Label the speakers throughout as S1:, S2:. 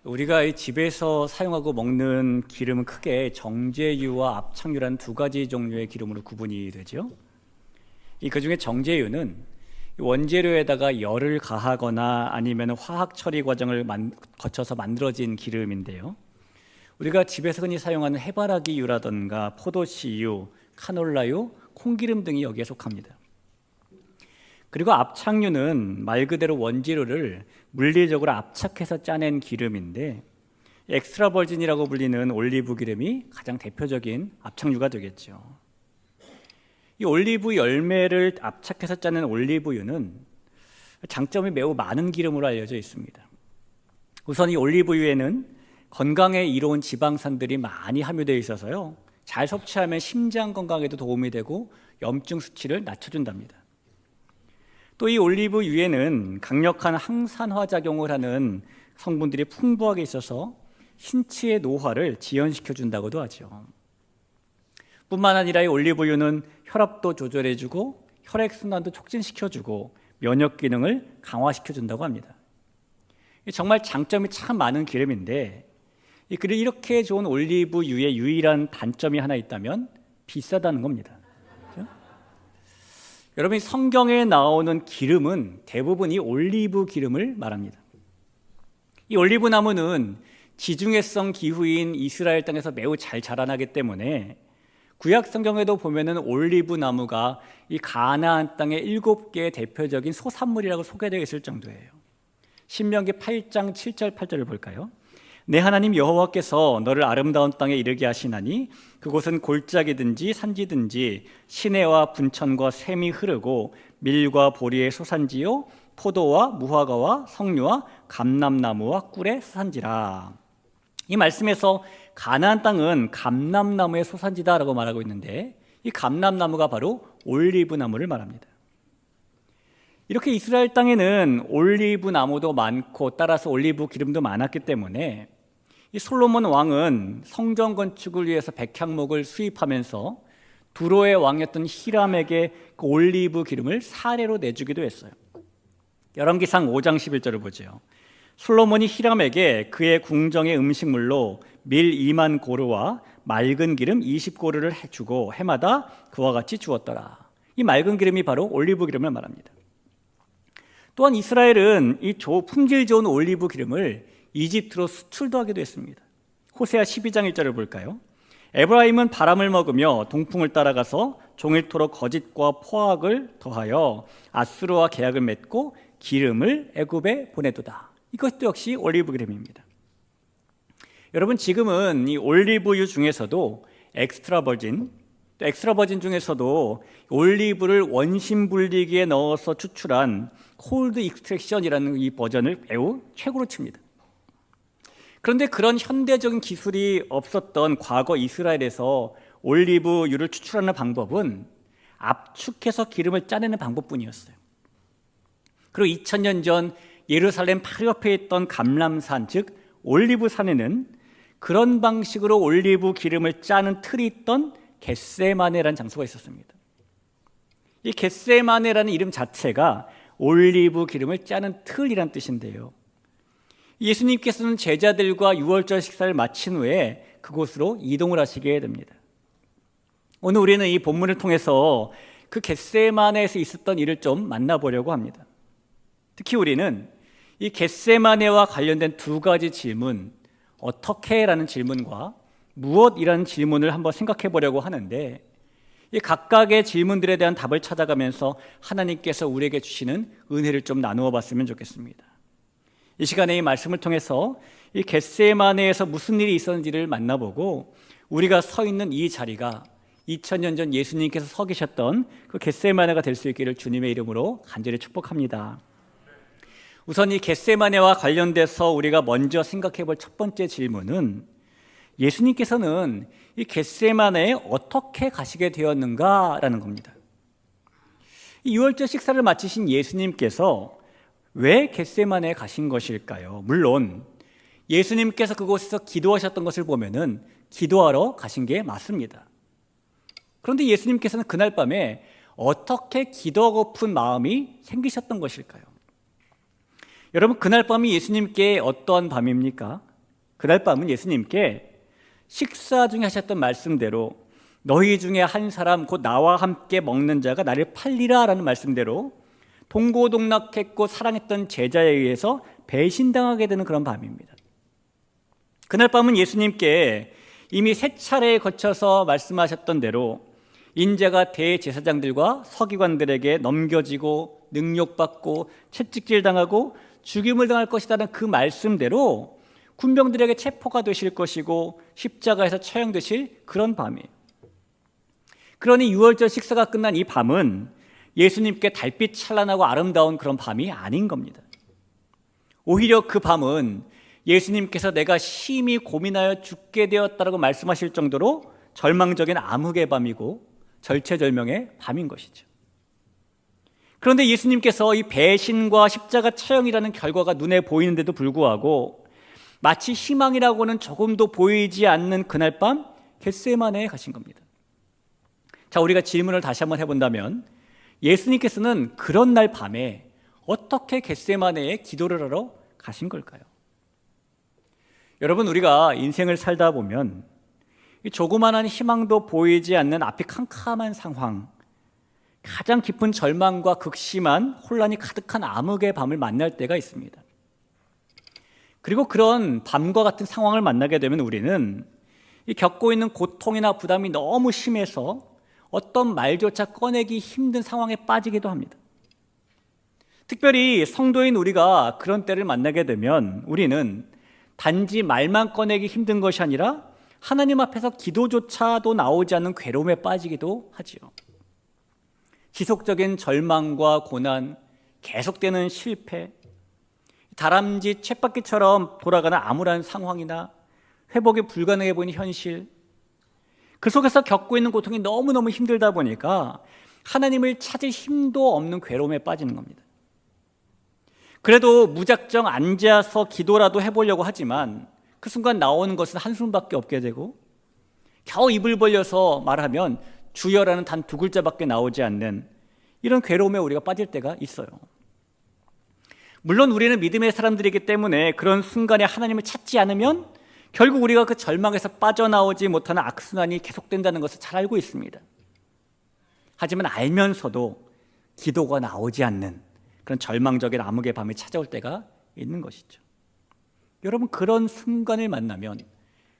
S1: 우리가 이 집에서 사용하고 먹는 기름은 크게 정제유와 압착유라는 두 가지 종류의 기름으로 구분이 되죠. 그중에 정제유는 원재료에다가 열을 가하거나 아니면 화학 처리 과정을 거쳐서 만들어진 기름인데요. 우리가 집에서 흔히 사용하는 해바라기유라든가 포도씨유, 카놀라유, 콩기름 등이 여기에 속합니다. 그리고 압착유는 말 그대로 원재료를 물리적으로 압착해서 짜낸 기름인데, 엑스트라 버진이라고 불리는 올리브 기름이 가장 대표적인 압착유가 되겠죠. 이 올리브 열매를 압착해서 짜낸 올리브유는 장점이 매우 많은 기름으로 알려져 있습니다. 우선 이 올리브유에는 건강에 이로운 지방산들이 많이 함유되어 있어서요, 잘 섭취하면 심장 건강에도 도움이 되고 염증 수치를 낮춰준답니다. 또 이 올리브유에는 강력한 항산화 작용을 하는 성분들이 풍부하게 있어서 신체의 노화를 지연시켜 준다고도 하죠. 뿐만 아니라 이 올리브유는 혈압도 조절해주고 혈액순환도 촉진시켜주고 면역 기능을 강화시켜준다고 합니다. 정말 장점이 참 많은 기름인데, 그리고 이렇게 좋은 올리브유의 유일한 단점이 하나 있다면 비싸다는 겁니다. 그렇죠? 여러분, 성경에 나오는 기름은 대부분 이 올리브 기름을 말합니다. 이 올리브 나무는 지중해성 기후인 이스라엘 땅에서 매우 잘 자라나기 때문에 구약 성경에도 보면은 올리브 나무가 이 가나안 땅의 7개의 대표적인 소산물이라고 소개되어 있을 정도예요. 신명기 8장 7절 8절을 볼까요? 내 하나님 여호와께서 너를 아름다운 땅에 이르게 하시나니 그곳은 골짜기든지 산지든지 시내와 분천과 샘이 흐르고 밀과 보리의 소산지요 포도와 무화과와 석류와 감람나무와 꿀의 소산지라. 이 말씀에서 가나안 땅은 감람나무의 소산지다라고 말하고 있는데, 이 감람나무가 바로 올리브 나무를 말합니다. 이렇게 이스라엘 땅에는 올리브 나무도 많고 따라서 올리브 기름도 많았기 때문에 이 솔로몬 왕은 성전 건축을 위해서 백향목을 수입하면서 두로의 왕이었던 히람에게 그 올리브 기름을 사례로 내주기도 했어요. 열왕기상 5장 11절을 보죠. 솔로몬이 히람에게 그의 궁정의 음식물로 밀 2만 고르와 맑은 기름 20고르를 주고 해마다 그와 같이 주었더라. 이 맑은 기름이 바로 올리브 기름을 말합니다. 또한 이스라엘은 이 품질 좋은 올리브 기름을 이집트로 수출도 하기도 했습니다. 호세아 12장 1절을 볼까요? 에브라임은 바람을 먹으며 동풍을 따라가서 종일토록 거짓과 포악을 더하여 아수르와 계약을 맺고 기름을 애굽에 보내도다. 이것도 역시 올리브 기름입니다. 여러분, 지금은 이 올리브유 중에서도 엑스트라 버진 중에서도 올리브를 원심 분리기에 넣어서 추출한 콜드 익스트랙션이라는 이 버전을 매우 최고로 칩니다. 그런데 그런 현대적인 기술이 없었던 과거 이스라엘에서 올리브유를 추출하는 방법은 압축해서 기름을 짜내는 방법뿐이었어요. 그리고 2000년 전 예루살렘 바로 옆에 있던 감람산, 즉 올리브산에는 그런 방식으로 올리브 기름을 짜는 틀이 있던 겟세마네라는 장소가 있었습니다. 이 겟세마네라는 이름 자체가 올리브 기름을 짜는 틀이란 뜻인데요, 예수님께서는 제자들과 유월절 식사를 마친 후에 그곳으로 이동을 하시게 됩니다. 오늘 우리는 이 본문을 통해서 그 겟세마네에서 있었던 일을 좀 만나보려고 합니다. 특히 우리는 이 겟세마네와 관련된 두 가지 질문, 어떻게라는 질문과 무엇이라는 질문을 한번 생각해 보려고 하는데, 이 각각의 질문들에 대한 답을 찾아가면서 하나님께서 우리에게 주시는 은혜를 좀 나누어 봤으면 좋겠습니다. 이 시간에 이 말씀을 통해서 이 겟세마네에서 무슨 일이 있었는지를 만나보고, 우리가 서 있는 이 자리가 2000년 전 예수님께서 서 계셨던 그 겟세마네가 될 수 있기를 주님의 이름으로 간절히 축복합니다. 우선 이 겟세마네와 관련돼서 우리가 먼저 생각해 볼 첫 번째 질문은, 예수님께서는 이 겟세마네에 어떻게 가시게 되었는가라는 겁니다. 이 유월절 식사를 마치신 예수님께서 왜 겟세마네에 가신 것일까요? 물론 예수님께서 그곳에서 기도하셨던 것을 보면은 기도하러 가신 게 맞습니다. 그런데 예수님께서는 그날 밤에 어떻게 기도하고픈 마음이 생기셨던 것일까요? 여러분, 그날 밤이 예수님께 어떠한 밤입니까? 그날 밤은 예수님께 식사 중에 하셨던 말씀대로 너희 중에 한 사람 곧 나와 함께 먹는 자가 나를 팔리라 라는 말씀대로 동고동락했고 사랑했던 제자에 의해서 배신당하게 되는 그런 밤입니다. 그날 밤은 예수님께 이미 3차례에 거쳐서 말씀하셨던 대로 인자가 대제사장들과 서기관들에게 넘겨지고 능욕받고 채찍질당하고 죽임을 당할 것이라는 그 말씀대로 군병들에게 체포가 되실 것이고 십자가에서 처형되실 그런 밤이에요. 그러니 유월절 식사가 끝난 이 밤은 예수님께 달빛 찬란하고 아름다운 그런 밤이 아닌 겁니다. 오히려 그 밤은 예수님께서 내가 심히 고민하여 죽게 되었다라고 말씀하실 정도로 절망적인 암흑의 밤이고 절체절명의 밤인 것이죠. 그런데 예수님께서 이 배신과 십자가 처형이라는 결과가 눈에 보이는데도 불구하고 마치 희망이라고는 조금도 보이지 않는 그날 밤 겟세마네에 가신 겁니다. 자, 우리가 질문을 다시 한번 해본다면 예수님께서는 그런 날 밤에 어떻게 겟세마네에 기도를 하러 가신 걸까요? 여러분, 우리가 인생을 살다 보면 조그만한 희망도 보이지 않는 앞이 캄캄한 상황, 가장 깊은 절망과 극심한 혼란이 가득한 암흑의 밤을 만날 때가 있습니다. 그리고 그런 밤과 같은 상황을 만나게 되면 우리는 이 겪고 있는 고통이나 부담이 너무 심해서 어떤 말조차 꺼내기 힘든 상황에 빠지기도 합니다. 특별히 성도인 우리가 그런 때를 만나게 되면 우리는 단지 말만 꺼내기 힘든 것이 아니라 하나님 앞에서 기도조차도 나오지 않는 괴로움에 빠지기도 하지요. 지속적인 절망과 고난, 계속되는 실패, 다람쥐 쳇바퀴처럼 돌아가는 암울한 상황이나 회복이 불가능해 보이는 현실, 그 속에서 겪고 있는 고통이 너무너무 힘들다 보니까 하나님을 찾을 힘도 없는 괴로움에 빠지는 겁니다. 그래도 무작정 앉아서 기도라도 해보려고 하지만 그 순간 나오는 것은 한숨밖에 없게 되고 겨우 입을 벌려서 말하면 주여라는 단 2글자밖에 나오지 않는 이런 괴로움에 우리가 빠질 때가 있어요. 물론 우리는 믿음의 사람들이기 때문에 그런 순간에 하나님을 찾지 않으면 결국 우리가 그 절망에서 빠져나오지 못하는 악순환이 계속된다는 것을 잘 알고 있습니다. 하지만 알면서도 기도가 나오지 않는 그런 절망적인 암흑의 밤이 찾아올 때가 있는 것이죠. 여러분, 그런 순간을 만나면,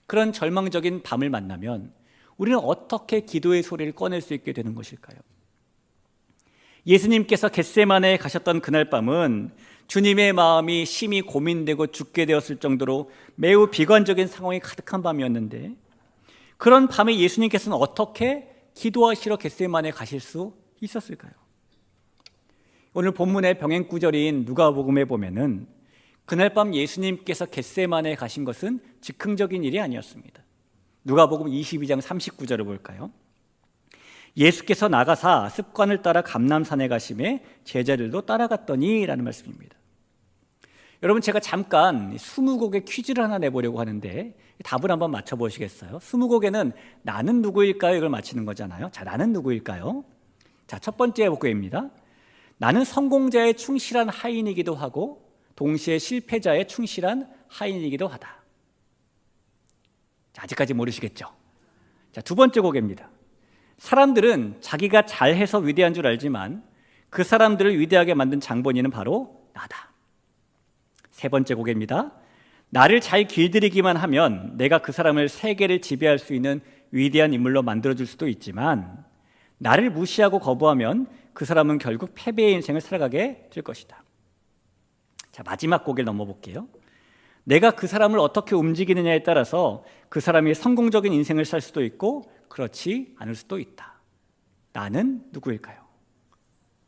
S1: 그런 절망적인 밤을 만나면 우리는 어떻게 기도의 소리를 꺼낼 수 있게 되는 것일까요? 예수님께서 겟세마네에 가셨던 그날 밤은 주님의 마음이 심히 고민되고 죽게 되었을 정도로 매우 비관적인 상황이 가득한 밤이었는데, 그런 밤에 예수님께서는 어떻게 기도하시러 겟세마네에 가실 수 있었을까요? 오늘 본문의 병행 구절인 누가복음에 보면은 그날 밤 예수님께서 겟세마네에 가신 것은 즉흥적인 일이 아니었습니다. 누가복음 22장 39절을 볼까요? 예수께서 나가사 습관을 따라 감람산에 가심에 제자들도 따라갔더니 라는 말씀입니다. 여러분, 제가 잠깐 20곡의 퀴즈를 하나 내보려고 하는데 답을 한번 맞춰보시겠어요? 20곡에는 나는 누구일까요? 이걸 맞히는 거잖아요. 자, 나는 누구일까요? 자, 첫 번째 곡입니다. 나는 성공자의 충실한 하인이기도 하고 동시에 실패자의 충실한 하인이기도 하다. 자, 아직까지 모르시겠죠? 자, 두 번째 곡입니다. 사람들은 자기가 잘해서 위대한 줄 알지만 그 사람들을 위대하게 만든 장본인은 바로 나다. 세 번째 곡입니다. 나를 잘 길들이기만 하면 내가 그 사람을 세계를 지배할 수 있는 위대한 인물로 만들어줄 수도 있지만 나를 무시하고 거부하면 그 사람은 결국 패배의 인생을 살아가게 될 것이다. 자, 마지막 곡에 넘어볼게요. 내가 그 사람을 어떻게 움직이느냐에 따라서 그 사람이 성공적인 인생을 살 수도 있고 그렇지 않을 수도 있다. 나는 누구일까요?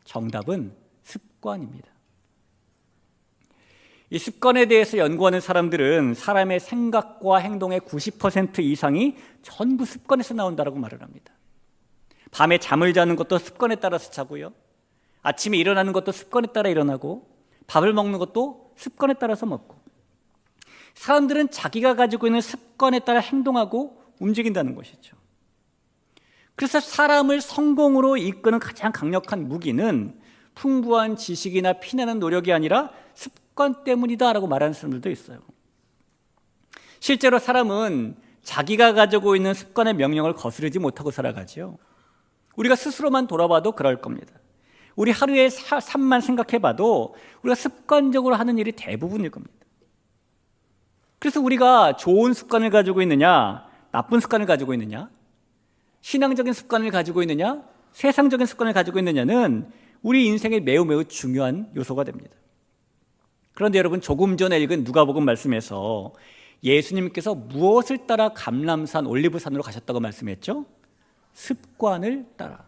S1: 정답은 습관입니다. 이 습관에 대해서 연구하는 사람들은 사람의 생각과 행동의 90% 이상이 전부 습관에서 나온다고 말을 합니다. 밤에 잠을 자는 것도 습관에 따라서 자고요. 아침에 일어나는 것도 습관에 따라 일어나고 밥을 먹는 것도 습관에 따라서 먹고, 사람들은 자기가 가지고 있는 습관에 따라 행동하고 움직인다는 것이죠. 그래서 사람을 성공으로 이끄는 가장 강력한 무기는 풍부한 지식이나 피나는 노력이 아니라 습관 때문이다 라고 말하는 사람들도 있어요. 실제로 사람은 자기가 가지고 있는 습관의 명령을 거스르지 못하고 살아가죠. 우리가 스스로만 돌아봐도 그럴 겁니다. 우리 하루의 삶만 생각해봐도 우리가 습관적으로 하는 일이 대부분일 겁니다. 그래서 우리가 좋은 습관을 가지고 있느냐, 나쁜 습관을 가지고 있느냐, 신앙적인 습관을 가지고 있느냐, 세상적인 습관을 가지고 있느냐는 우리 인생에 매우 중요한 요소가 됩니다. 그런데 여러분, 조금 전에 읽은 누가복음 말씀에서 예수님께서 무엇을 따라 감람산, 올리브산으로 가셨다고 말씀했죠? 습관을 따라.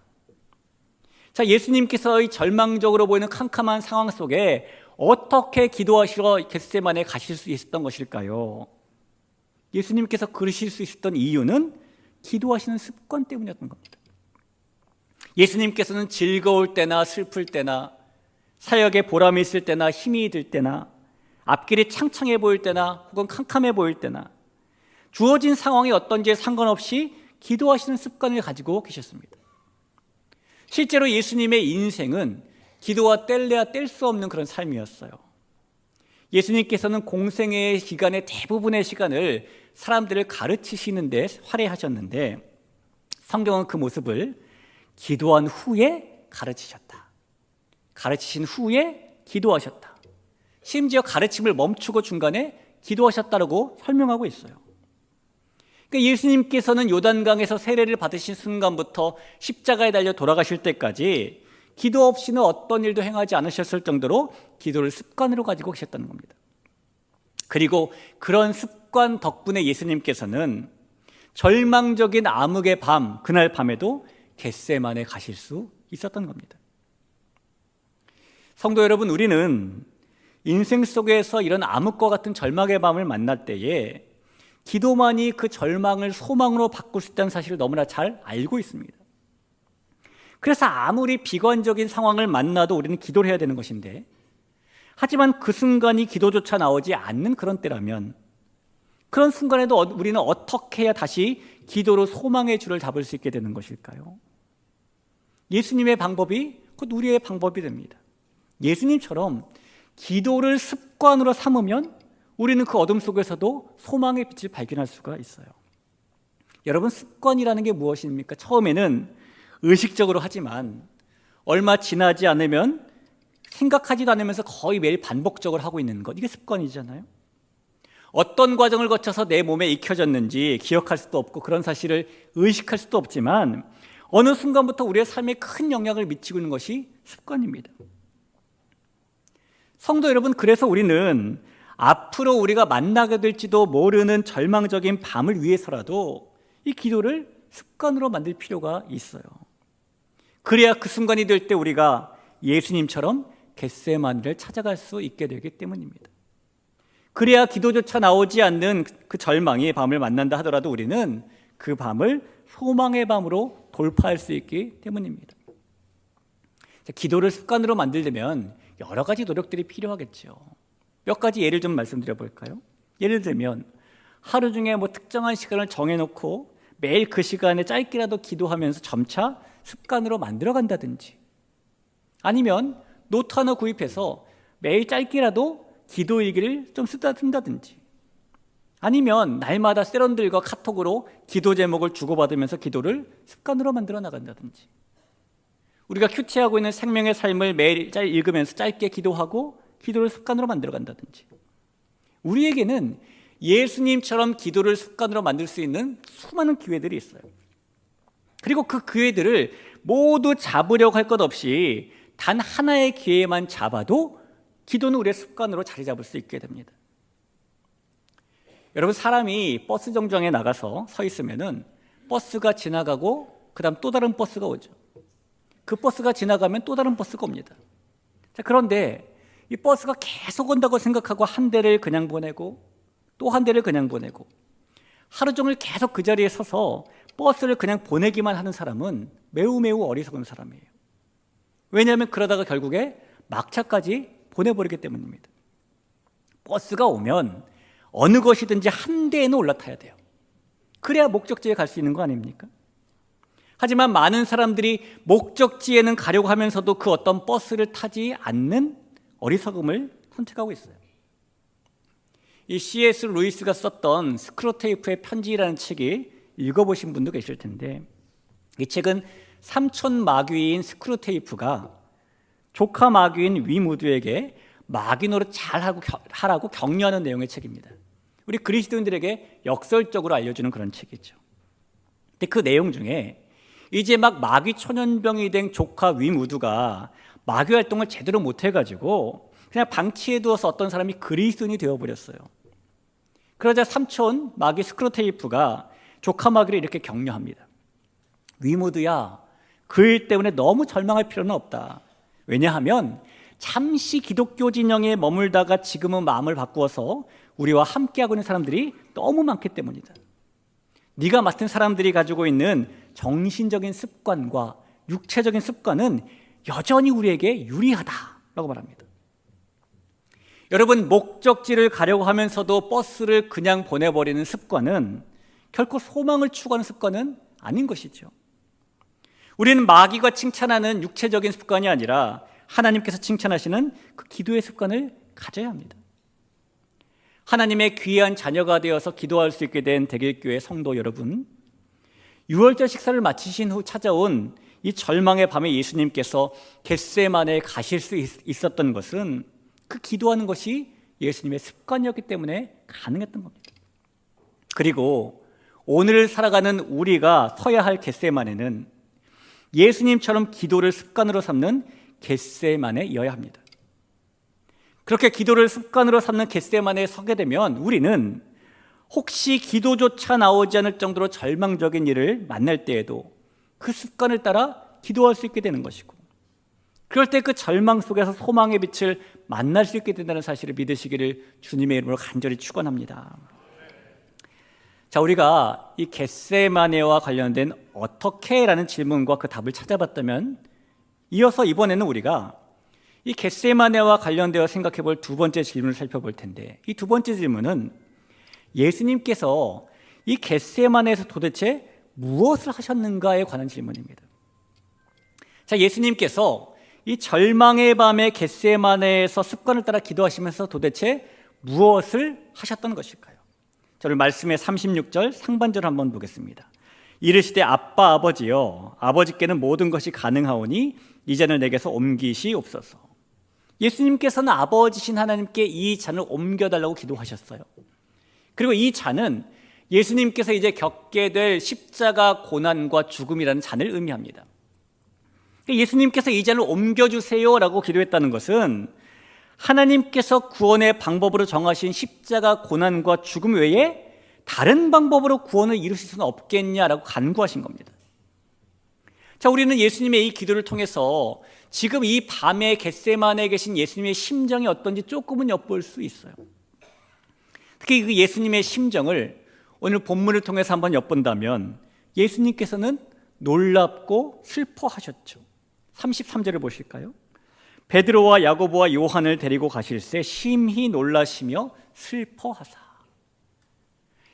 S1: 자, 예수님께서 이 절망적으로 보이는 캄캄한 상황 속에 어떻게 기도하시러 겟세마네에 가실 수 있었던 것일까요? 예수님께서 그러실 수 있었던 이유는 기도하시는 습관 때문이었던 겁니다. 예수님께서는 즐거울 때나 슬플 때나, 사역에 보람이 있을 때나 힘이 들 때나, 앞길이 창창해 보일 때나 혹은 캄캄해 보일 때나 주어진 상황이 어떤지에 상관없이 기도하시는 습관을 가지고 계셨습니다. 실제로 예수님의 인생은 기도와 뗄래야 뗄 수 없는 그런 삶이었어요. 예수님께서는 공생의 기간의 대부분의 시간을 사람들을 가르치시는 데 할애하셨는데, 성경은 그 모습을 기도한 후에 가르치셨다, 가르치신 후에 기도하셨다, 심지어 가르침을 멈추고 중간에 기도하셨다고 설명하고 있어요. 그러니까 예수님께서는 요단강에서 세례를 받으신 순간부터 십자가에 달려 돌아가실 때까지 기도 없이는 어떤 일도 행하지 않으셨을 정도로 기도를 습관으로 가지고 계셨다는 겁니다. 그리고 그런 습관 덕분에 예수님께서는 절망적인 암흑의 밤, 그날 밤에도 겟세마네에 가실 수 있었던 겁니다. 성도 여러분, 우리는 인생 속에서 이런 암흑과 같은 절망의 밤을 만날 때에 기도만이 그 절망을 소망으로 바꿀 수 있다는 사실을 너무나 잘 알고 있습니다. 그래서 아무리 비관적인 상황을 만나도 우리는 기도를 해야 되는 것인데, 하지만 그 순간이 기도조차 나오지 않는 그런 때라면, 그런 순간에도 우리는 어떻게 해야 다시 기도로 소망의 줄을 잡을 수 있게 되는 것일까요? 예수님의 방법이 곧 우리의 방법이 됩니다. 예수님처럼 기도를 습관으로 삼으면 우리는 그 어둠 속에서도 소망의 빛을 발견할 수가 있어요. 여러분, 습관이라는 게 무엇입니까? 처음에는 의식적으로 하지만 얼마 지나지 않으면 생각하지도 않으면서 거의 매일 반복적으로 하고 있는 것, 이게 습관이잖아요. 어떤 과정을 거쳐서 내 몸에 익혀졌는지 기억할 수도 없고 그런 사실을 의식할 수도 없지만 어느 순간부터 우리의 삶에 큰 영향을 미치고 있는 것이 습관입니다. 성도 여러분, 그래서 우리는 앞으로 우리가 만나게 될지도 모르는 절망적인 밤을 위해서라도 이 기도를 습관으로 만들 필요가 있어요. 그래야 그 순간이 될 때 우리가 예수님처럼 겟세마네를 찾아갈 수 있게 되기 때문입니다. 그래야 기도조차 나오지 않는 그 절망의 밤을 만난다 하더라도 우리는 그 밤을 소망의 밤으로 돌파할 수 있기 때문입니다. 기도를 습관으로 만들려면 여러 가지 노력들이 필요하겠죠. 몇 가지 예를 좀 말씀드려 볼까요? 예를 들면 하루 중에 특정한 시간을 정해놓고 매일 그 시간에 짧게라도 기도하면서 점차 습관으로 만들어 간다든지, 아니면 노트 하나 구입해서 매일 짧게라도 기도 일기를 좀 쓴다든지, 아니면 날마다 세런들과 카톡으로 기도 제목을 주고받으면서 기도를 습관으로 만들어 나간다든지, 우리가 큐티하고 있는 생명의 삶을 매일 읽으면서 짧게 기도하고 기도를 습관으로 만들어 간다든지, 우리에게는 예수님처럼 기도를 습관으로 만들 수 있는 수많은 기회들이 있어요. 그리고 그 기회들을 모두 잡으려고 할 것 없이 단 하나의 기회만 잡아도 기도는 우리의 습관으로 자리 잡을 수 있게 됩니다. 여러분, 사람이 버스 정류장에 나가서 서 있으면은 버스가 지나가고 그 다음 또 다른 버스가 오죠. 그 버스가 지나가면 또 다른 버스가 옵니다. 자, 그런데 이 버스가 계속 온다고 생각하고 한 대를 그냥 보내고 또 한 대를 그냥 보내고 하루 종일 계속 그 자리에 서서 버스를 그냥 보내기만 하는 사람은 매우 어리석은 사람이에요. 왜냐하면 그러다가 결국에 막차까지 보내버리기 때문입니다. 버스가 오면 어느 것이든지 한 대에는 올라타야 돼요. 그래야 목적지에 갈 수 있는 거 아닙니까? 하지만 많은 사람들이 목적지에는 가려고 하면서도 그 어떤 버스를 타지 않는 어리석음을 선택하고 있어요. 이 C.S. 루이스가 썼던 스크루테이프의 편지라는 책이 읽어보신 분도 계실 텐데, 이 책은 삼촌 마귀인 스크루테이프가 조카 마귀인 위무드에게 마귀 노릇 하라고 격려하는 내용의 책입니다. 우리 그리스도인들에게 역설적으로 알려주는 그런 책이죠. 근데 그 내용 중에 이제 막 마귀 초년병이 된 조카 위무드가 마귀 활동을 제대로 못해가지고 그냥 방치해두어서 어떤 사람이 그리스도인이 되어버렸어요. 그러자 삼촌 마귀 스크루테이프가 조카 마귀를 이렇게 격려합니다. 위무드야, 그 일 때문에 너무 절망할 필요는 없다. 왜냐하면 잠시 기독교 진영에 머물다가 지금은 마음을 바꾸어서 우리와 함께하고 있는 사람들이 너무 많기 때문이다. 네가 맡은 사람들이 가지고 있는 정신적인 습관과 육체적인 습관은 여전히 우리에게 유리하다라고 말합니다. 여러분, 목적지를 가려고 하면서도 버스를 그냥 보내버리는 습관은 결코 소망을 추구하는 습관은 아닌 것이죠. 우리는 마귀가 칭찬하는 육체적인 습관이 아니라 하나님께서 칭찬하시는 그 기도의 습관을 가져야 합니다. 하나님의 귀한 자녀가 되어서 기도할 수 있게 된 대길교회 성도 여러분, 유월절 식사를 마치신 후 찾아온 이 절망의 밤에 예수님께서 겟세마네에 가실 수 있었던 것은 그 기도하는 것이 예수님의 습관이었기 때문에 가능했던 겁니다. 그리고 오늘 살아가는 우리가 서야 할 겟세마네는 예수님처럼 기도를 습관으로 삼는 겟세마네여야 합니다. 그렇게 기도를 습관으로 삼는 겟세마네에 서게 되면 우리는 혹시 기도조차 나오지 않을 정도로 절망적인 일을 만날 때에도 그 습관을 따라 기도할 수 있게 되는 것이고, 그럴 때 그 절망 속에서 소망의 빛을 만날 수 있게 된다는 사실을 믿으시기를 주님의 이름으로 간절히 축원합니다. 자, 우리가 이 겟세마네와 관련된 어떻게라는 질문과 그 답을 찾아봤다면, 이어서 이번에는 우리가 이 겟세마네와 관련되어 생각해 볼 두 번째 질문을 살펴볼 텐데, 이 두 번째 질문은 예수님께서 이 겟세마네에서 도대체 무엇을 하셨는가에 관한 질문입니다. 자, 예수님께서 이 절망의 밤에 겟세마네에서 습관을 따라 기도하시면서 도대체 무엇을 하셨던 것일까요? 저를 말씀의 36절 상반절을 한번 보겠습니다. 이르시되 아빠 아버지여, 아버지께는 모든 것이 가능하오니 이 잔을 내게서 옮기시옵소서. 예수님께서는 아버지신 하나님께 이 잔을 옮겨달라고 기도하셨어요. 그리고 이 잔은 예수님께서 이제 겪게 될 십자가 고난과 죽음이라는 잔을 의미합니다. 예수님께서 이 잔을 옮겨주세요라고 기도했다는 것은 하나님께서 구원의 방법으로 정하신 십자가 고난과 죽음 외에 다른 방법으로 구원을 이루실 수는 없겠냐라고 간구하신 겁니다. 자, 우리는 예수님의 이 기도를 통해서 지금 이 밤에 겟세마네에 계신 예수님의 심정이 어떤지 조금은 엿볼 수 있어요. 특히 그 예수님의 심정을 오늘 본문을 통해서 한번 엿본다면 예수님께서는 놀랍고 슬퍼하셨죠. 33절을 보실까요? 베드로와 야고보와 요한을 데리고 가실새 심히 놀라시며 슬퍼하사.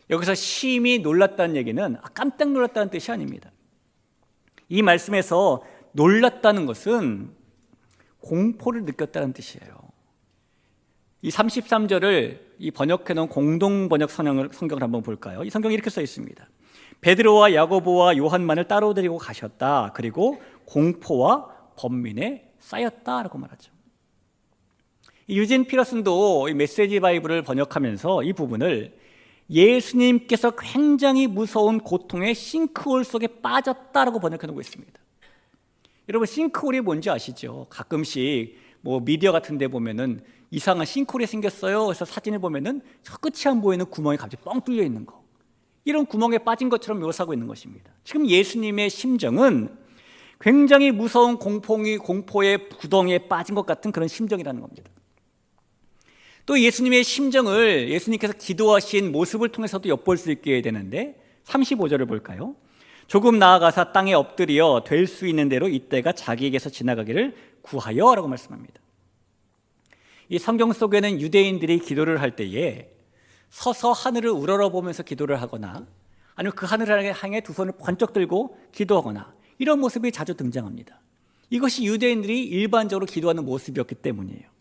S1: 여기서 심히 놀랐다는 얘기는 깜짝 놀랐다는 뜻이 아닙니다. 이 말씀에서 놀랐다는 것은 공포를 느꼈다는 뜻이에요. 이 33절을 이 번역해 놓은 공동 번역 성경을 한번 볼까요? 이 성경에 이렇게 써 있습니다. 베드로와 야고보와 요한만을 따로 데리고 가셨다. 그리고 공포와 번민에 쌓였다라고 말하죠. 유진 피러슨도 이 메시지 바이블을 번역하면서 이 부분을 예수님께서 굉장히 무서운 고통의 싱크홀 속에 빠졌다라고 번역해 놓고 있습니다. 여러분, 싱크홀이 뭔지 아시죠? 가끔씩 뭐 미디어 같은 데 보면은 이상한 싱크홀이 생겼어요. 그래서 사진을 보면은 저 끝이 안 보이는 구멍이 갑자기 뻥 뚫려 있는 거, 이런 구멍에 빠진 것처럼 묘사하고 있는 것입니다. 지금 예수님의 심정은 굉장히 무서운 공포의 구덩이에 빠진 것 같은 그런 심정이라는 겁니다. 또 예수님의 심정을 예수님께서 기도하신 모습을 통해서도 엿볼 수 있게 되는데 35절을 볼까요? 조금 나아가사 땅에 엎드려 될 수 있는 대로 이때가 자기에게서 지나가기를 구하여 라고 말씀합니다. 이 성경 속에는 유대인들이 기도를 할 때에 서서 하늘을 우러러보면서 기도를 하거나 아니면 그 하늘을 향해 두 손을 번쩍 들고 기도하거나 이런 모습이 자주 등장합니다. 이것이 유대인들이 일반적으로 기도하는 모습이었기 때문이에요.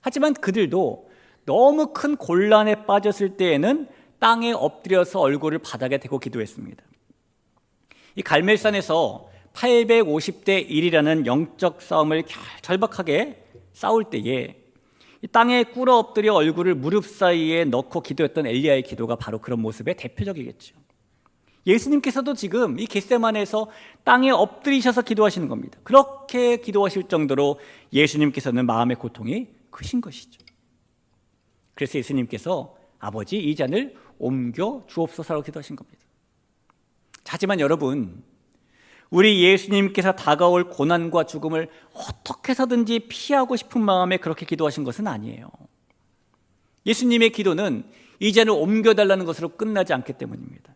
S1: 하지만 그들도 너무 큰 곤란에 빠졌을 때에는 땅에 엎드려서 얼굴을 바닥에 대고 기도했습니다. 이 갈멜산에서 850대 1이라는 영적 싸움을 절박하게 싸울 때에 이 땅에 꿇어 엎드려 얼굴을 무릎 사이에 넣고 기도했던 엘리야의 기도가 바로 그런 모습의 대표적이겠죠. 예수님께서도 지금 이 겟세마네에서 땅에 엎드리셔서 기도하시는 겁니다. 그렇게 기도하실 정도로 예수님께서는 마음의 고통이 크신 것이죠. 그래서 예수님께서 아버지 이 잔을 옮겨 주옵소서라고 기도하신 겁니다. 하지만 여러분, 우리 예수님께서 다가올 고난과 죽음을 어떻게 해서든지 피하고 싶은 마음에 그렇게 기도하신 것은 아니에요. 예수님의 기도는 이 잔을 옮겨달라는 것으로 끝나지 않기 때문입니다.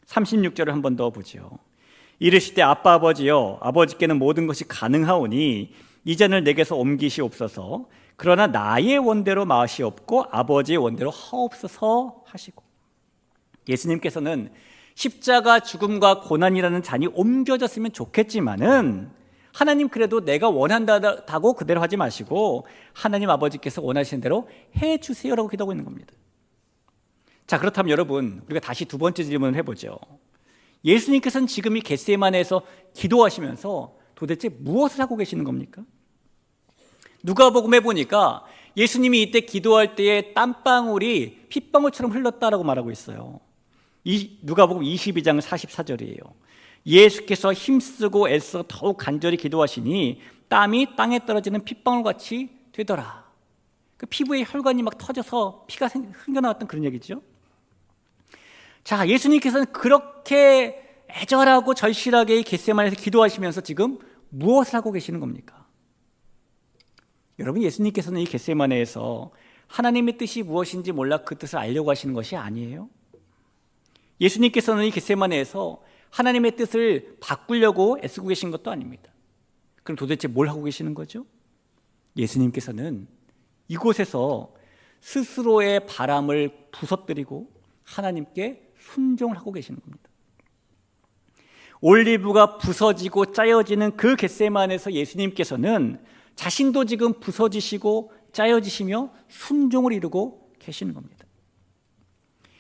S1: 36절을 한 번 더 보죠. 이르시되 아빠 아버지여, 아버지께는 모든 것이 가능하오니 이 잔을 내게서 옮기시옵소서. 그러나 나의 원대로 마시옵고 아버지의 원대로 하옵소서 하시고, 예수님께서는 십자가 죽음과 고난이라는 잔이 옮겨졌으면 좋겠지만은 하나님 그래도 내가 원한다고 그대로 하지 마시고 하나님 아버지께서 원하시는 대로 해주세요라고 기도하고 있는 겁니다. 자, 그렇다면 여러분, 우리가 다시 두 번째 질문을 해보죠. 예수님께서는 지금 이 겟세마네에서 기도하시면서 도대체 무엇을 하고 계시는 겁니까? 누가복음에 보니까 예수님이 이때 기도할 때에 땀방울이 핏방울처럼 흘렀다라고 말하고 있어요. 누가복음 22장 44절이에요. 예수께서 힘쓰고 애써 더욱 간절히 기도하시니 땀이 땅에 떨어지는 핏방울같이 되더라. 그 피부에 혈관이 막 터져서 피가 흘러나왔던 그런 얘기죠. 자, 예수님께서는 그렇게 애절하고 절실하게 이 겟세마네에서 기도하시면서 지금 무엇을 하고 계시는 겁니까? 여러분, 예수님께서는 이 겟세마네에서 하나님의 뜻이 무엇인지 몰라 그 뜻을 알려고 하시는 것이 아니에요. 예수님께서는 이 겟세마네에서 하나님의 뜻을 바꾸려고 애쓰고 계신 것도 아닙니다. 그럼 도대체 뭘 하고 계시는 거죠? 예수님께서는 이곳에서 스스로의 바람을 부서뜨리고 하나님께 순종을 하고 계시는 겁니다. 올리브가 부서지고 짜여지는 그 겟세마네에서 예수님께서는 자신도 지금 부서지시고 짜여지시며 순종을 이루고 계시는 겁니다.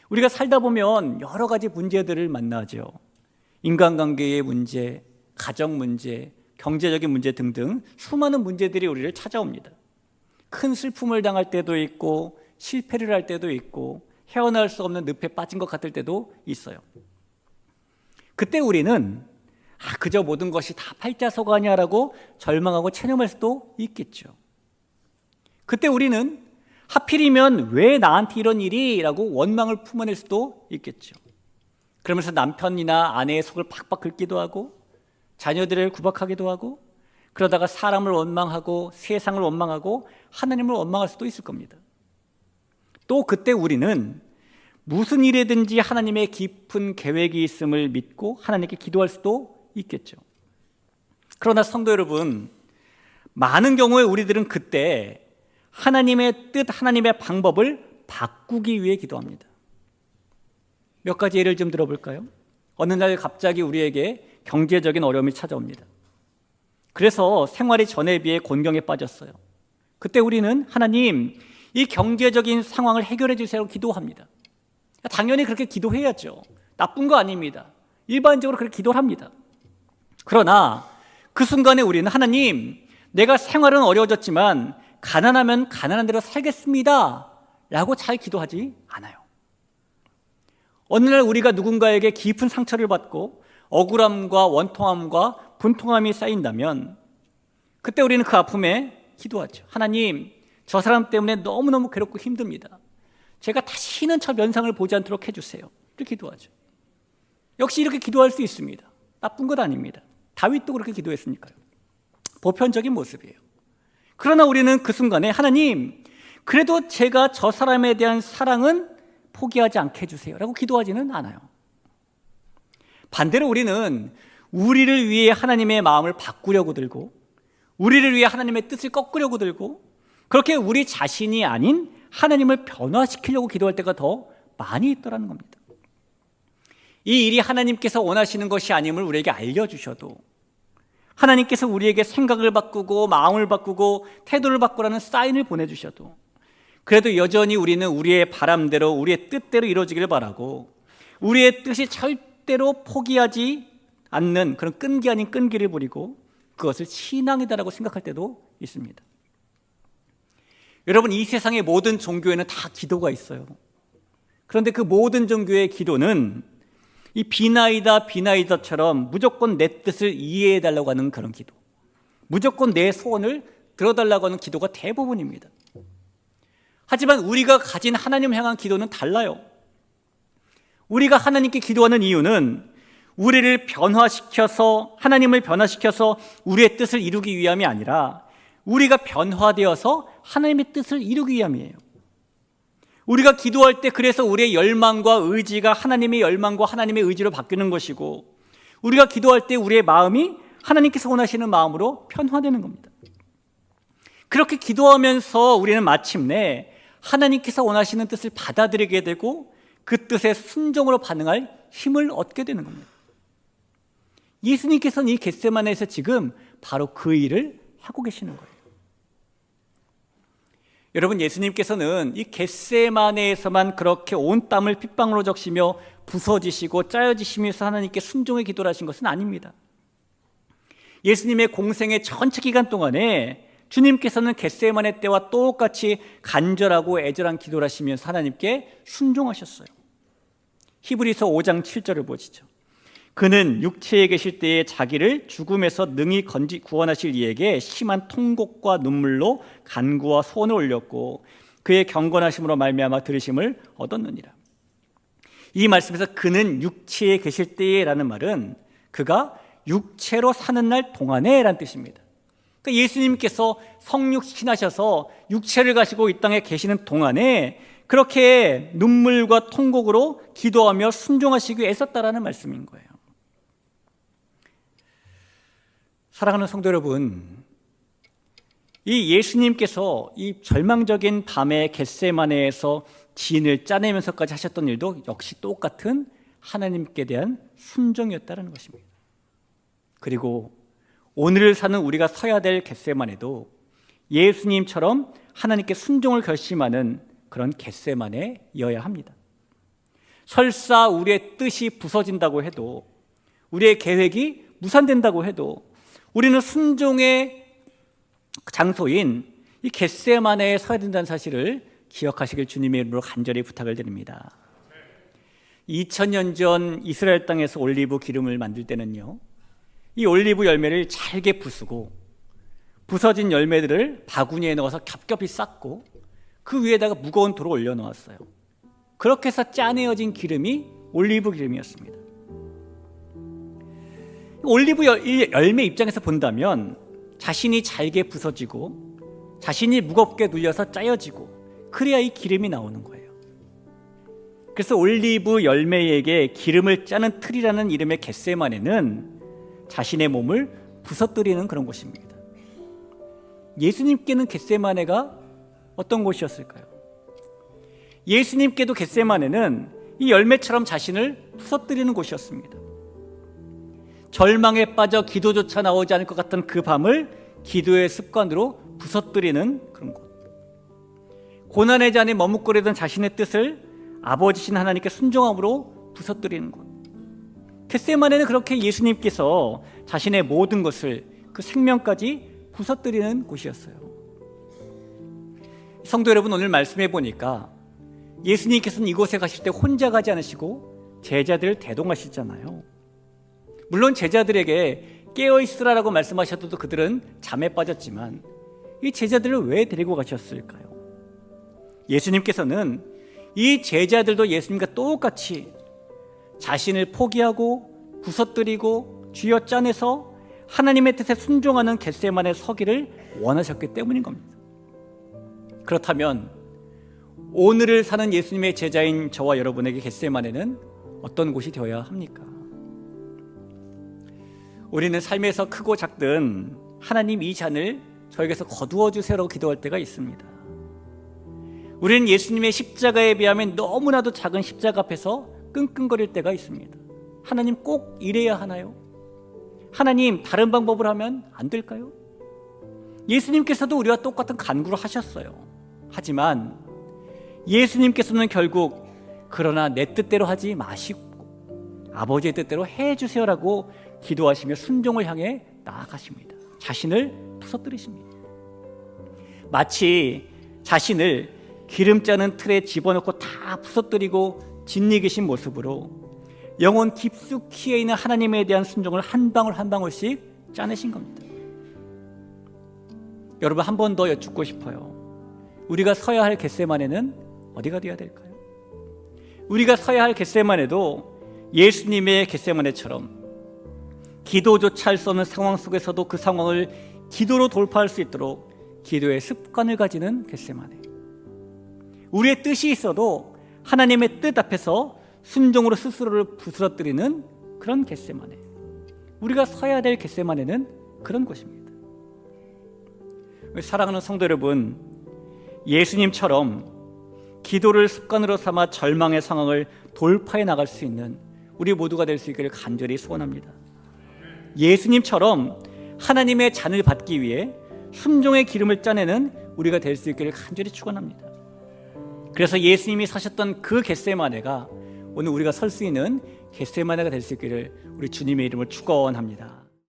S1: 우리가 살다 보면 여러 가지 문제들을 만나죠. 인간관계의 문제, 가정 문제, 경제적인 문제 등등 수많은 문제들이 우리를 찾아옵니다. 큰 슬픔을 당할 때도 있고 실패를 할 때도 있고 헤어나올 수 없는 늪에 빠진 것 같을 때도 있어요. 그때 우리는 그저 모든 것이 다 팔자소가냐라고 절망하고 체념할 수도 있겠죠. 그때 우리는 하필이면 왜 나한테 이런 일이? 라고 원망을 품어낼 수도 있겠죠. 그러면서 남편이나 아내의 속을 팍팍 긁기도 하고 자녀들을 구박하기도 하고 그러다가 사람을 원망하고 세상을 원망하고 하나님을 원망할 수도 있을 겁니다. 또 그때 우리는 무슨 일이든지 하나님의 깊은 계획이 있음을 믿고 하나님께 기도할 수도 있겠죠. 그러나 성도 여러분, 많은 경우에 우리들은 그때 하나님의 뜻, 하나님의 방법을 바꾸기 위해 기도합니다. 몇 가지 예를 좀 들어볼까요? 어느 날 갑자기 우리에게 경제적인 어려움이 찾아옵니다. 그래서 생활이 전에 비해 곤경에 빠졌어요. 그때 우리는 하나님, 이 경제적인 상황을 해결해 주세요 기도합니다. 당연히 그렇게 기도해야죠. 나쁜 거 아닙니다. 일반적으로 그렇게 기도를 합니다. 그러나 그 순간에 우리는 하나님, 내가 생활은 어려워졌지만 가난하면 가난한 대로 살겠습니다 라고 잘 기도하지 않아요. 어느 날 우리가 누군가에게 깊은 상처를 받고 억울함과 원통함과 분통함이 쌓인다면 그때 우리는 그 아픔에 기도하죠. 하나님, 저 사람 때문에 너무너무 괴롭고 힘듭니다. 제가 다시는 저 면상을 보지 않도록 해주세요. 이렇게 기도하죠. 역시 이렇게 기도할 수 있습니다. 나쁜 것 아닙니다. 다윗도 그렇게 기도했으니까요. 보편적인 모습이에요. 그러나 우리는 그 순간에 하나님, 그래도 제가 저 사람에 대한 사랑은 포기하지 않게 해주세요 라고 기도하지는 않아요. 반대로 우리는 우리를 위해 하나님의 마음을 바꾸려고 들고 우리를 위해 하나님의 뜻을 꺾으려고 들고 그렇게 우리 자신이 아닌 하나님을 변화시키려고 기도할 때가 더 많이 있더라는 겁니다. 이 일이 하나님께서 원하시는 것이 아님을 우리에게 알려주셔도 하나님께서 우리에게 생각을 바꾸고 마음을 바꾸고 태도를 바꾸라는 사인을 보내주셔도 그래도 여전히 우리는 우리의 바람대로, 우리의 뜻대로 이루어지기를 바라고, 우리의 뜻이 절대로 포기하지 않는 그런 끈기 아닌 끈기를 부리고 그것을 신앙이다라고 생각할 때도 있습니다. 여러분, 이 세상의 모든 종교에는 다 기도가 있어요. 그런데 그 모든 종교의 기도는 이 비나이다 비나이다처럼 무조건 내 뜻을 이해해달라고 하는 그런 기도, 무조건 내 소원을 들어달라고 하는 기도가 대부분입니다. 하지만 우리가 가진 하나님을 향한 기도는 달라요. 우리가 하나님께 기도하는 이유는 우리를 변화시켜서, 하나님을 변화시켜서 우리의 뜻을 이루기 위함이 아니라 우리가 변화되어서 하나님의 뜻을 이루기 위함이에요. 우리가 기도할 때 그래서 우리의 열망과 의지가 하나님의 열망과 하나님의 의지로 바뀌는 것이고, 우리가 기도할 때 우리의 마음이 하나님께서 원하시는 마음으로 변화되는 겁니다. 그렇게 기도하면서 우리는 마침내 하나님께서 원하시는 뜻을 받아들이게 되고 그 뜻에 순종으로 반응할 힘을 얻게 되는 겁니다. 예수님께서는 이 겟세마네에서 지금 바로 그 일을 하고 계시는 거예요. 여러분, 예수님께서는 이 겟세마네에서만 그렇게 온 땀을 핏방울로 적시며 부서지시고 짜여지시면서 하나님께 순종의 기도를 하신 것은 아닙니다. 예수님의 공생의 전체 기간 동안에 주님께서는 겟세마네 때와 똑같이 간절하고 애절한 기도를 하시면서 하나님께 순종하셨어요. 히브리서 5장 7절을 보시죠. 그는 육체에 계실 때에 자기를 죽음에서 능히 구원하실 이에게 심한 통곡과 눈물로 간구와 소원을 올렸고 그의 경건하심으로 말미암아 들으심을 얻었느니라. 이 말씀에서 그는 육체에 계실 때에 라는 말은 그가 육체로 사는 날 동안에 라는 뜻입니다. 그러니까 예수님께서 성육신하셔서 육체를 가지고 이 땅에 계시는 동안에 그렇게 눈물과 통곡으로 기도하며 순종하시기 위해 애썼다라는 말씀인 거예요. 사랑하는 성도 여러분, 이 예수님께서 이 절망적인 밤에 겟세마네에서 진을 짜내면서까지 하셨던 일도 역시 똑같은 하나님께 대한 순종이었다는 것입니다. 그리고 오늘을 사는 우리가 서야 될 겟세마네도 예수님처럼 하나님께 순종을 결심하는 그런 겟세마네여야 합니다. 설사 우리의 뜻이 부서진다고 해도, 우리의 계획이 무산된다고 해도 우리는 순종의 장소인 이 겟세마네에 서야 된다는 사실을 기억하시길 주님의 이름으로 간절히 부탁을 드립니다. 2000년 전 이스라엘 땅에서 올리브 기름을 만들 때는요, 이 올리브 열매를 잘게 부수고 부서진 열매들을 바구니에 넣어서 겹겹이 쌓고 그 위에다가 무거운 돌을 올려놓았어요. 그렇게 해서 짜내어진 기름이 올리브 기름이었습니다. 올리브 열매 입장에서 본다면 자신이 잘게 부서지고 자신이 무겁게 눌려서 짜여지고 그래야 이 기름이 나오는 거예요. 그래서 올리브 열매에게 기름을 짜는 틀이라는 이름의 겟세마네는 자신의 몸을 부서뜨리는 그런 곳입니다. 예수님께는 겟세마네가 어떤 곳이었을까요? 예수님께도 겟세마네는 이 열매처럼 자신을 부서뜨리는 곳이었습니다. 절망에 빠져 기도조차 나오지 않을 것 같은 그 밤을 기도의 습관으로 부서뜨리는 그런 곳. 고난의 잔에 머뭇거리던 자신의 뜻을 아버지신 하나님께 순종함으로 부서뜨리는 곳. 겟세마네는 그렇게 예수님께서 자신의 모든 것을, 그 생명까지 부서뜨리는 곳이었어요. 성도 여러분, 오늘 말씀해 보니까 예수님께서는 이곳에 가실 때 혼자 가지 않으시고 제자들을 대동하시잖아요. 물론 제자들에게 깨어있으라라고 말씀하셔도 그들은 잠에 빠졌지만 이 제자들을 왜 데리고 가셨을까요? 예수님께서는 이 제자들도 예수님과 똑같이 자신을 포기하고 부서뜨리고 쥐어 짜내서 하나님의 뜻에 순종하는 겟세마네 서기를 원하셨기 때문인 겁니다. 그렇다면 오늘을 사는 예수님의 제자인 저와 여러분에게 겟세마네는 어떤 곳이 되어야 합니까? 우리는 삶에서 크고 작든 하나님 이 잔을 저에게서 거두어 주세요라고 기도할 때가 있습니다. 우리는 예수님의 십자가에 비하면 너무나도 작은 십자가 앞에서 끙끙거릴 때가 있습니다. 하나님 꼭 이래야 하나요? 하나님 다른 방법을 하면 안 될까요? 예수님께서도 우리와 똑같은 간구를 하셨어요. 하지만 예수님께서는 결국 그러나 내 뜻대로 하지 마시고 아버지의 뜻대로 해주세요라고 기도하시며 순종을 향해 나아가십니다. 자신을 부서뜨리십니다. 마치 자신을 기름 짜는 틀에 집어넣고 다 부서뜨리고 짓이기신 모습으로 영혼 깊숙이에 있는 하나님에 대한 순종을 한 방울 한 방울씩 짜내신 겁니다. 여러분, 한 번 더 여쭙고 싶어요. 우리가 서야 할 겟세마네는 어디가 되어야 될까요? 우리가 서야 할 겟세마네도 예수님의 겟세마네처럼 기도조차 할 수 없는 상황 속에서도 그 상황을 기도로 돌파할 수 있도록 기도의 습관을 가지는 겟세마네. 우리의 뜻이 있어도 하나님의 뜻 앞에서 순종으로 스스로를 부스러뜨리는 그런 겟세마네. 우리가 서야 될 겟세마네는 그런 곳입니다. 사랑하는 성도 여러분, 예수님처럼 기도를 습관으로 삼아 절망의 상황을 돌파해 나갈 수 있는 우리 모두가 될 수 있기를 간절히 소원합니다. 예수님처럼 하나님의 잔을 받기 위해 순종의 기름을 짜내는 우리가 될 수 있기를 간절히 축원합니다. 그래서 예수님이 사셨던 그 겟세마네가 오늘 우리가 설 수 있는 겟세마네가 될 수 있기를 우리 주님의 이름으로 축원합니다.